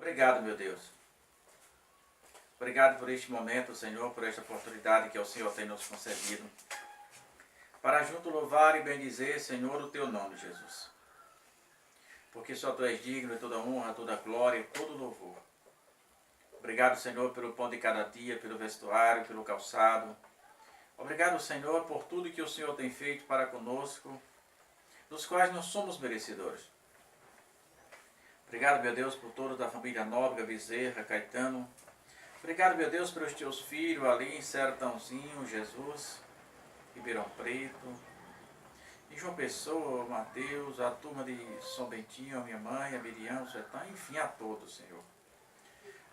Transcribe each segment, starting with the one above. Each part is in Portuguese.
Obrigado, meu Deus. Obrigado por este momento, Senhor, por esta oportunidade que o Senhor tem nos concedido. Para junto louvar e bendizer, Senhor, o Teu nome, Jesus. Porque só Tu és digno de toda honra, toda glória e todo louvor. Obrigado, Senhor, pelo pão de cada dia, pelo vestuário, pelo calçado. Obrigado, Senhor, por tudo que o Senhor tem feito para conosco, dos quais não somos merecedores. Obrigado, meu Deus, por todos da família Nóbrega, Bezerra, Caetano. Obrigado, meu Deus, pelos teus filhos ali em Sertãozinho, Jesus, Ribeirão Preto, e João Pessoa, Mateus, a turma de São Bentinho, a minha mãe, a Miriam, o Sertão, enfim, a todos, Senhor.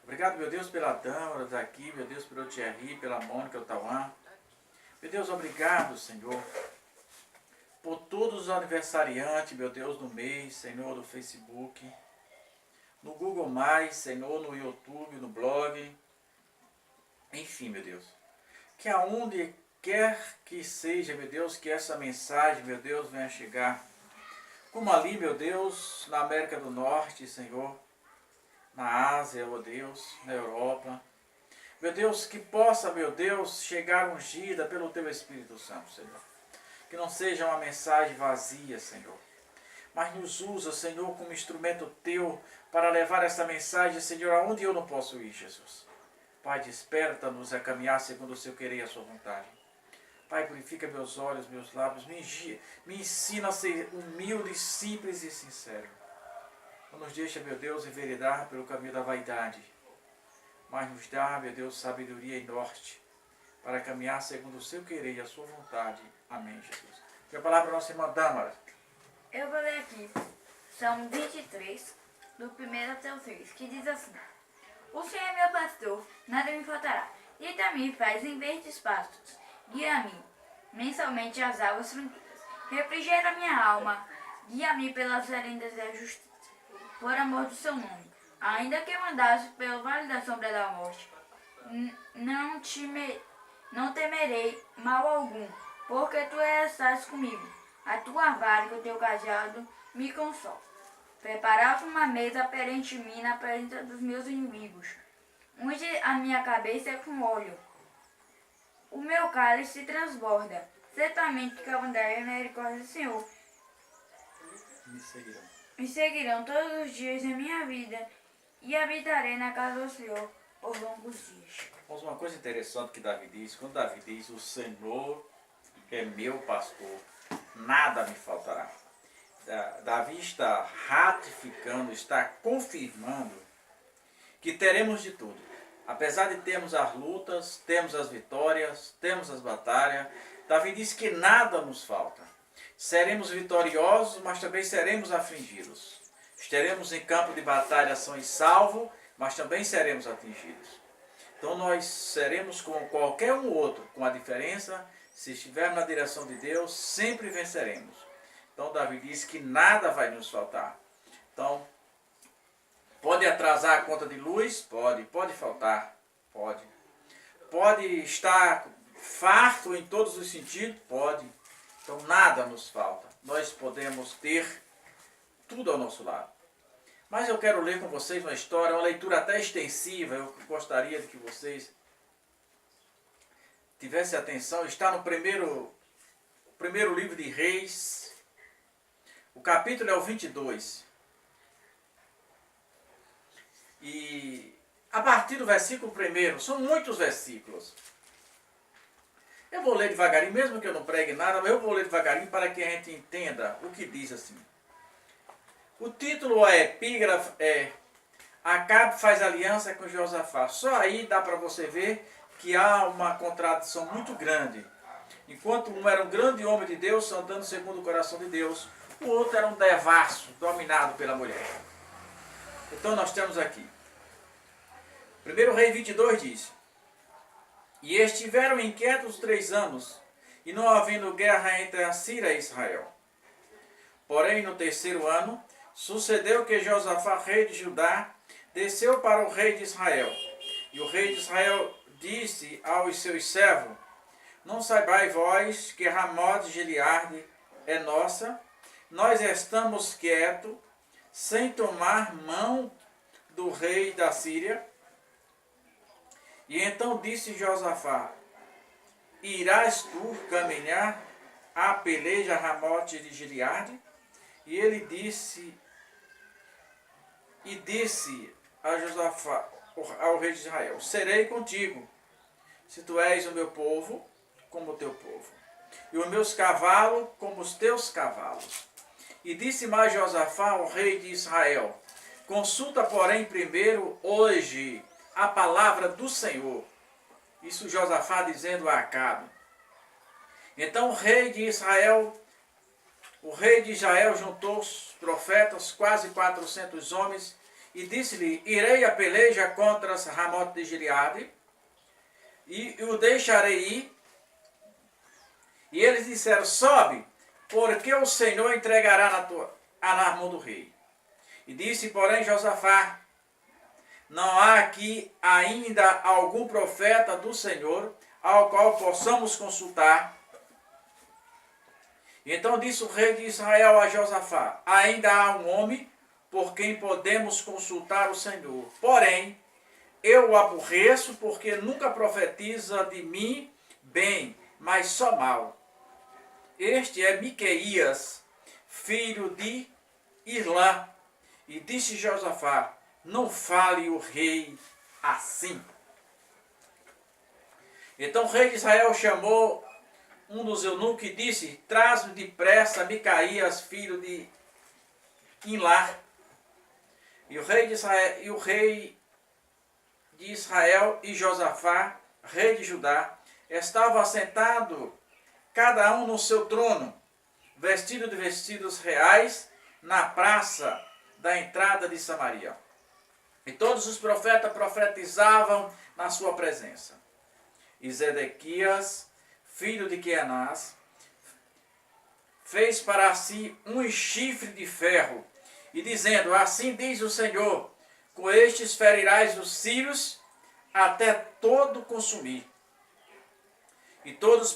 Obrigado, meu Deus, pela Dâmara daqui, meu Deus, pelo Thierry, pela Mônica, o Tauã. Meu Deus, obrigado, Senhor, por todos os aniversariantes, meu Deus, do mês, Senhor, do Facebook, no Google+, Senhor, no YouTube, no blog. Enfim, meu Deus, que aonde quer que seja, meu Deus, que essa mensagem, meu Deus, venha chegar. Como ali, meu Deus, na América do Norte, Senhor, na Ásia, ó Deus, na Europa. Meu Deus, que possa, meu Deus, chegar ungida pelo Teu Espírito Santo, Senhor. Que não seja uma mensagem vazia, Senhor. Mas nos usa, Senhor, como instrumento Teu para levar essa mensagem, Senhor, aonde eu não posso ir, Jesus. Pai, desperta-nos a caminhar segundo o Seu querer e a Sua vontade. Pai, purifica meus olhos, meus lábios, me ensina a ser humilde, simples e sincero. Não nos deixa, meu Deus, enveredar pelo caminho da vaidade, mas nos dá, meu Deus, sabedoria e norte para caminhar segundo o Seu querer e a Sua vontade. Amém, Jesus. Que a palavra da nossa irmã Dâmara. Eu vou ler aqui Salmo 23, do 1 até o 3, que diz assim: O Senhor é meu pastor, nada me faltará. Deita-me faz em verdes pastos, guia-me mensalmente às águas tranquilas. Refrigera minha alma, guia-me pelas veredas da justiça, por amor do Seu nome. Ainda que eu andasse pelo vale da sombra da morte, não temerei mal algum, porque Tu estás comigo. A Tua vara e o Teu cajado me consolam. Preparava uma mesa perante mim na presença dos meus inimigos. Unge a minha cabeça com óleo. O meu cálice transborda. Certamente que a bondade e a misericórdia do Senhor me seguirão todos os dias da minha vida, e habitarei na casa do Senhor por longos dias. Mas uma coisa interessante que Davi diz, quando Davi diz, o Senhor é meu pastor, nada me faltará. Davi está ratificando, está confirmando que teremos de tudo. Apesar de termos as lutas, temos as vitórias, temos as batalhas, Davi diz que nada nos falta. Seremos vitoriosos, mas também seremos afligidos. Estaremos em campo de batalha são e salvo, mas também seremos atingidos. Então nós seremos como qualquer um outro, com a diferença, se estivermos na direção de Deus, sempre venceremos. Então Davi diz que nada vai nos faltar. Então, pode atrasar a conta de luz? Pode faltar? Pode. Pode estar farto em todos os sentidos? Pode. Então nada nos falta. Nós podemos ter tudo ao nosso lado. Mas eu quero ler com vocês uma história, uma leitura até extensiva. Eu gostaria de que vocês tivessem atenção. Está no primeiro livro de Reis. O capítulo é o 22. E a partir do versículo 1, são muitos versículos. Eu vou ler devagarinho, mesmo que eu não pregue nada, mas eu vou ler devagarinho para que a gente entenda o que diz assim. O título, a epígrafe é Acabe faz aliança com Josafá. Só aí dá para você ver que há uma contradição muito grande. Enquanto um era um grande homem de Deus, andando segundo o coração de Deus, o outro era um devasso, dominado pela mulher. Então nós temos aqui. 1 Rei 22 diz: E estiveram inquietos 3 anos, e não havendo guerra entre a Síria e Israel. Porém, no 3º ano, sucedeu que Josafá, rei de Judá, desceu para o rei de Israel. E o rei de Israel disse aos seus servos: Não saibais vós que Ramote de Gileade é nossa? Nós estamos quietos, sem tomar mão do rei da Síria. E então disse Josafá: irás tu caminhar a peleja a Ramote de Gileade? E ele disse a Josafá, ao rei de Israel: serei contigo, se tu és o meu povo, como o teu povo, e os meus cavalos como os teus cavalos. E disse mais Josafá ao rei de Israel: consulta, porém, primeiro hoje a palavra do Senhor. Isso Josafá dizendo a Acabe. Então o rei de Israel juntou os profetas, quase 400 homens, e disse-lhe: irei a peleja contra Ramote de Gileade, e o deixarei ir. E eles disseram: sobe, porque o Senhor entregará na mão do rei. E disse, porém, Josafá: não há aqui ainda algum profeta do Senhor ao qual possamos consultar? Então disse o rei de Israel a Josafá: ainda há um homem por quem podemos consultar o Senhor. Porém, eu o aborreço, porque nunca profetiza de mim bem, mas só mal. Este é Miqueias, filho de Irlá. E disse Josafá: não fale o rei assim. Então o rei de Israel chamou um dos eunucos e disse: traz-me depressa Miqueias, filho de Irlá. E o rei de Israel e Josafá, rei de Judá, estavam assentados, cada um no seu trono, vestido de vestidos reais, na praça da entrada de Samaria. E todos os profetas profetizavam na sua presença. E Zedequias, filho de Quenaz, fez para si um chifre de ferro, e dizendo: assim diz o Senhor, com estes ferirás os sírios até todo consumir. E todos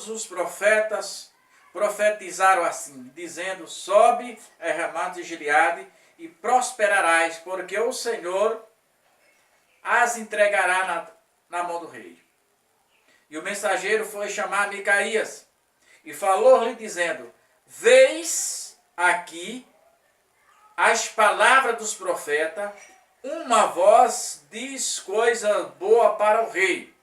os profetas profetizaram assim, dizendo: sobe a Ramote de Gileade e prosperarás, porque o Senhor as entregará na mão do rei. E o mensageiro foi chamar Miqueias e falou-lhe dizendo: vês aqui as palavras dos profetas, uma voz diz coisa boa para o rei.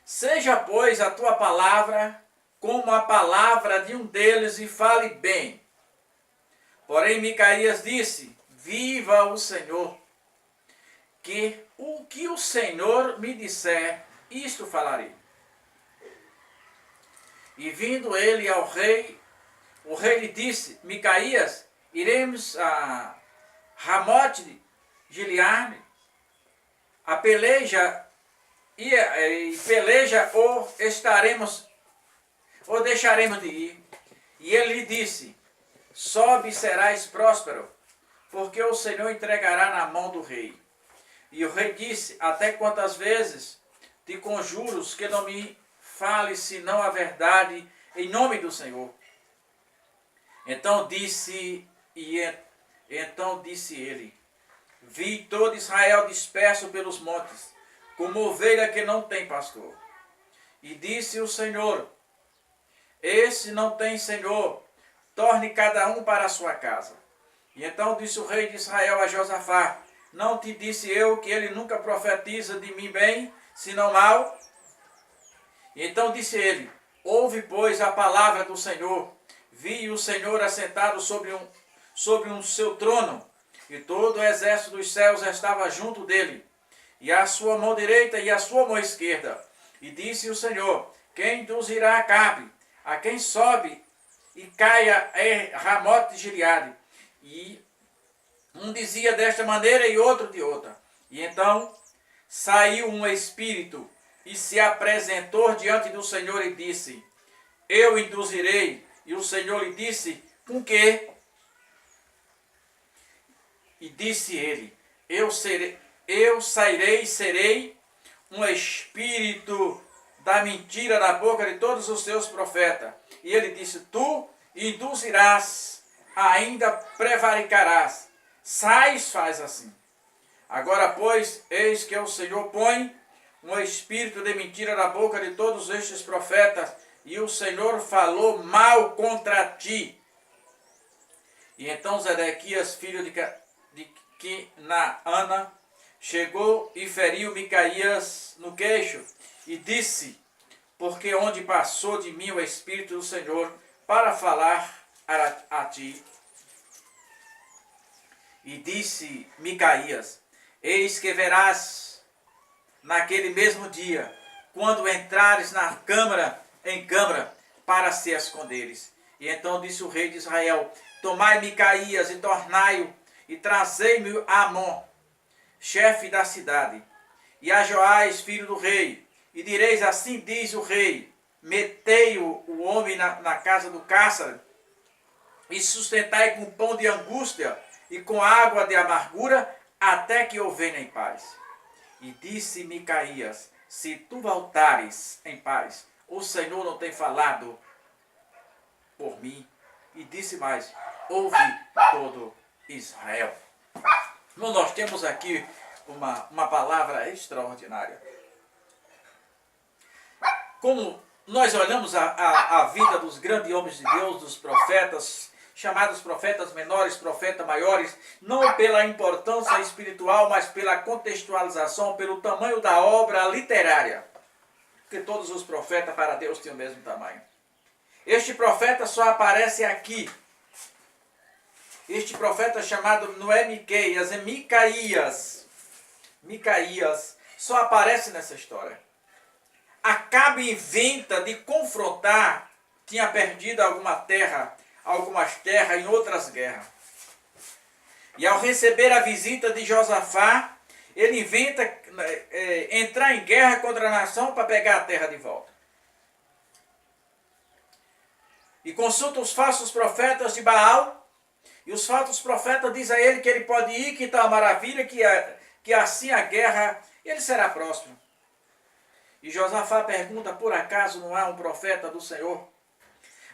Seja, pois, a tua palavra como a palavra de um deles e fale bem. Porém Miqueias disse: viva o Senhor, que o que o Senhor me disser, isto falarei. E vindo ele ao rei, o rei lhe disse: Miqueias, iremos a Ramote de Gileade, a peleja, e peleja ou deixaremos de ir. E ele lhe disse: sobe e serás próspero, porque o Senhor entregará na mão do rei. E o rei disse: até quantas vezes te conjuros que não me fale senão a verdade em nome do Senhor? Então disse ele: vi todo Israel disperso pelos montes, como ovelha que não tem pastor. E disse o Senhor: esse não tem senhor, torne cada um para a sua casa. E então disse o rei de Israel a Josafá: não te disse eu que ele nunca profetiza de mim bem, senão mal? E então disse ele: ouve, pois, a palavra do Senhor. Vi o Senhor assentado sobre um seu trono, e todo o exército dos céus estava junto dele, e a sua mão direita e a sua mão esquerda. E disse o Senhor: quem induzirá Acabe, a quem sobe e caia em Ramote de Gileade? E um dizia desta maneira e outro de outra. E então saiu um espírito e se apresentou diante do Senhor e disse: eu induzirei. E o Senhor lhe disse: com quê? E disse ele: eu sairei e serei um espírito da mentira na boca de todos os teus profetas. E ele disse: tu induzirás, ainda prevaricarás, sais, faz assim. Agora, pois, eis que o Senhor põe um espírito de mentira na boca de todos estes profetas, e o Senhor falou mal contra ti. E então Zedequias, filho de Quinaana, chegou e feriu Micaías no queixo, e disse: porque onde passou de mim o Espírito do Senhor para falar a ti. E disse Micaías: eis que verás naquele mesmo dia, quando entrares em câmara, para se esconderes. E então disse o rei de Israel: tomai Micaías e tornai-o, e trazei-me a Amon, chefe da cidade, e a Joás, filho do rei, e direis: assim diz o rei, metei o homem na casa do cárcere, e sustentai com pão de angústia, e com água de amargura, até que eu venha em paz. E disse Micaías: se tu voltares em paz, o Senhor não tem falado por mim. E disse mais: ouve todo Israel. Bom, nós temos aqui uma palavra extraordinária. Como nós olhamos a vida dos grandes homens de Deus, dos profetas, chamados profetas menores, profetas maiores, não pela importância espiritual, mas pela contextualização, pelo tamanho da obra literária. Porque todos os profetas para Deus têm o mesmo tamanho. Este profeta só aparece aqui. Este profeta chamado não é Miqueias, é Micaías. Micaías só aparece nessa história. Acabe inventa de confrontar, tinha perdido algumas terras em outras guerras. E ao receber a visita de Josafá, ele inventa entrar em guerra contra a nação para pegar a terra de volta. E consulta os falsos profetas de Baal, e os falsos profetas dizem a ele que ele pode ir, que está uma maravilha, que assim a guerra, ele será próximo. E Josafá pergunta: por acaso não há um profeta do Senhor?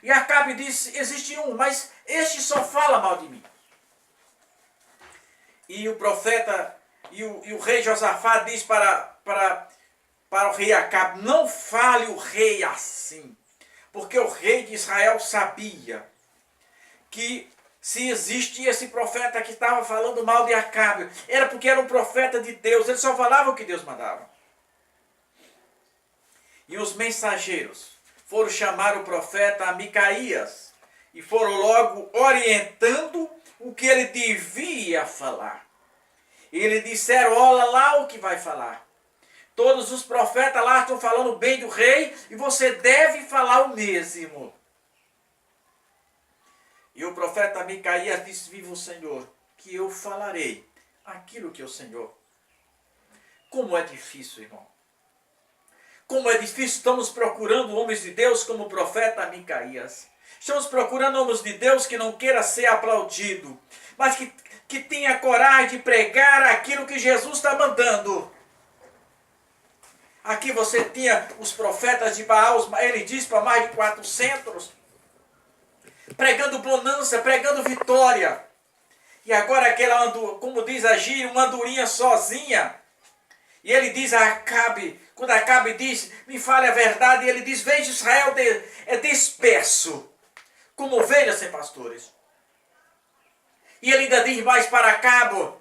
E Acabe disse: existe um, mas este só fala mal de mim. E o profeta, e o rei Josafá diz para o rei Acabe: não fale o rei assim, porque o rei de Israel sabia que se existia esse profeta que estava falando mal de Acabe, era porque era um profeta de Deus, ele só falava o que Deus mandava. E os mensageiros foram chamar o profeta Micaías e foram logo orientando o que ele devia falar. E lhe disseram: olha lá o que vai falar. Todos os profetas lá estão falando bem do rei e você deve falar o mesmo. E o profeta Micaías disse: viva o Senhor, que eu falarei aquilo que o Senhor. Como é difícil, irmão. Como é difícil. Estamos procurando homens de Deus como o profeta Micaías. Estamos procurando homens de Deus que não queira ser aplaudido, mas que tenha coragem de pregar aquilo que Jesus está mandando. Aqui você tinha os profetas de Baal, ele diz para mais de 400, pregando bonança, pregando vitória. E agora aquela, como diz a gíria, uma andorinha sozinha. E ele diz a Acabe, quando Acabe diz: me fale a verdade, ele diz: veja, Israel é disperso, como ovelhas sem pastores. E ele ainda diz mais para Acabe,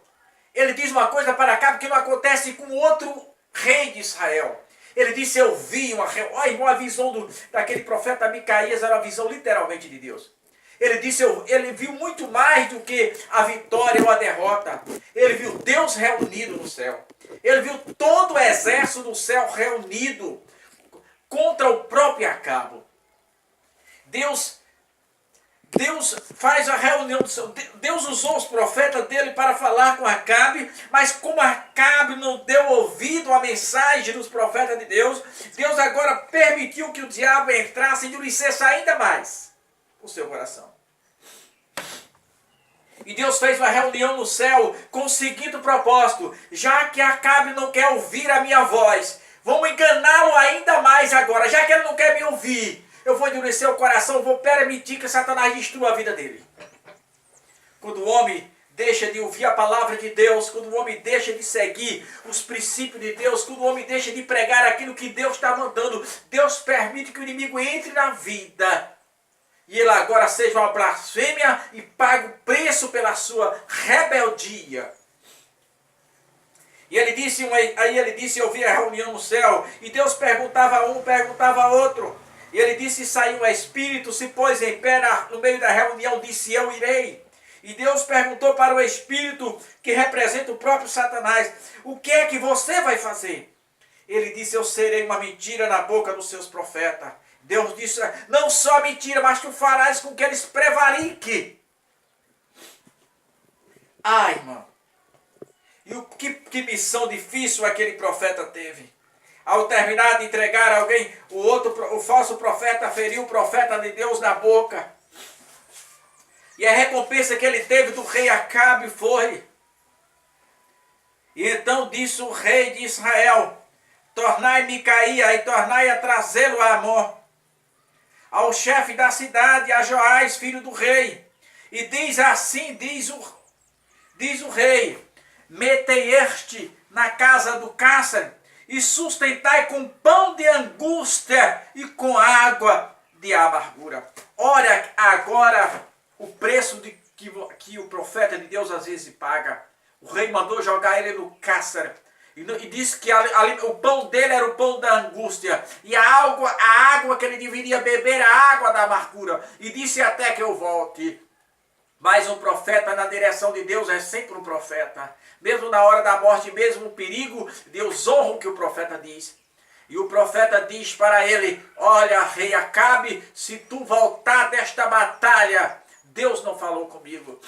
ele diz uma coisa para Acabe que não acontece com outro rei de Israel. Ele disse: eu vi uma visão daquele profeta Micaías, era uma visão literalmente de Deus. Ele disse: ele viu muito mais do que a vitória ou a derrota. Ele viu Deus reunido no céu. Ele viu todo o exército do céu reunido contra o próprio Acabe. Deus faz a reunião. Deus usou os profetas dele para falar com Acabe, mas como Acabe não deu ouvido à mensagem dos profetas de Deus, Deus agora permitiu que o diabo entrasse e endurecesse ainda mais o seu coração. E Deus fez uma reunião no céu com o seguinte propósito: já que Acabe não quer ouvir a minha voz, vamos enganá-lo ainda mais agora. Já que ele não quer me ouvir, eu vou endurecer o coração, vou permitir que Satanás destrua a vida dele. Quando o homem deixa de ouvir a palavra de Deus, quando o homem deixa de seguir os princípios de Deus, quando o homem deixa de pregar aquilo que Deus está mandando, Deus permite que o inimigo entre na vida. E ele agora seja uma blasfêmia e pague o preço pela sua rebeldia. E ele disse, aí ele disse, eu vi a reunião no céu, e Deus perguntava a um, perguntava a outro. E ele disse, saiu o Espírito, se pôs em pé no meio da reunião, disse, eu irei. E Deus perguntou para o Espírito, que representa o próprio Satanás, o que é que você vai fazer? Ele disse, eu serei uma mentira na boca dos seus profetas. Deus disse, não só mentira, mas tu farás com que eles prevariquem. Ai, irmão. E que missão difícil aquele profeta teve. Ao terminar de entregar alguém, o falso profeta feriu o profeta de Deus na boca. E a recompensa que ele teve do rei Acabe foi. E então disse o rei de Israel, tornai Micaía e tornai a trazê-lo a Amon, ao chefe da cidade, a Joás, filho do rei. E diz assim, diz o rei, metei este na casa do cárcere e sustentai com pão de angústia e com água de amargura. Olha agora o preço que o profeta de Deus às vezes paga. O rei mandou jogar ele no cárcere e disse que ali, o pão dele era o pão da angústia e a água que ele deveria beber, a água da amargura. E disse até que eu volte. Mas um profeta na direção de Deus é sempre um profeta. Mesmo na hora da morte, mesmo no perigo, Deus honra o que o profeta diz. E o profeta diz para ele, olha, rei Acabe, se tu voltar desta batalha, Deus não falou comigo.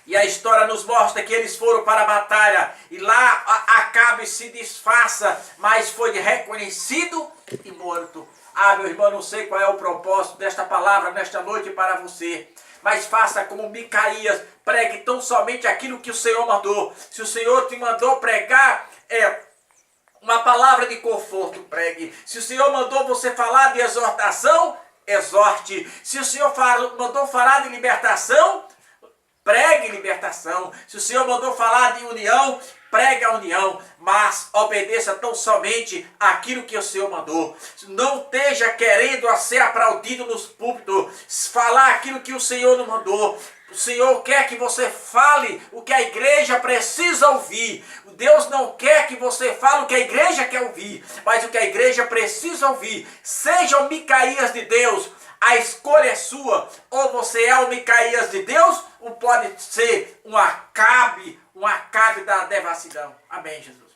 E a história nos mostra que eles foram para a batalha. E lá Acabe se disfarça, mas foi reconhecido e morto. Ah, meu irmão, não sei qual é o propósito desta palavra nesta noite para você. Mas faça como Micaías, pregue tão somente aquilo que o Senhor mandou. Se o Senhor te mandou pregar, uma palavra de conforto, pregue. Se o Senhor mandou você falar de exortação, exorte. Se o Senhor mandou falar de libertação, pregue libertação. Se o Senhor mandou falar de união, pregue a união, mas obedeça tão somente aquilo que o Senhor mandou. Não esteja querendo ser aplaudido nos púlpitos, falar aquilo que o Senhor não mandou. O Senhor quer que você fale o que a igreja precisa ouvir. Deus não quer que você fale o que a igreja quer ouvir, mas o que a igreja precisa ouvir. Seja o Micaías de Deus, a escolha é sua. Ou você é o Micaías de Deus, ou pode ser um Acabe da devassidão. Amém, Jesus.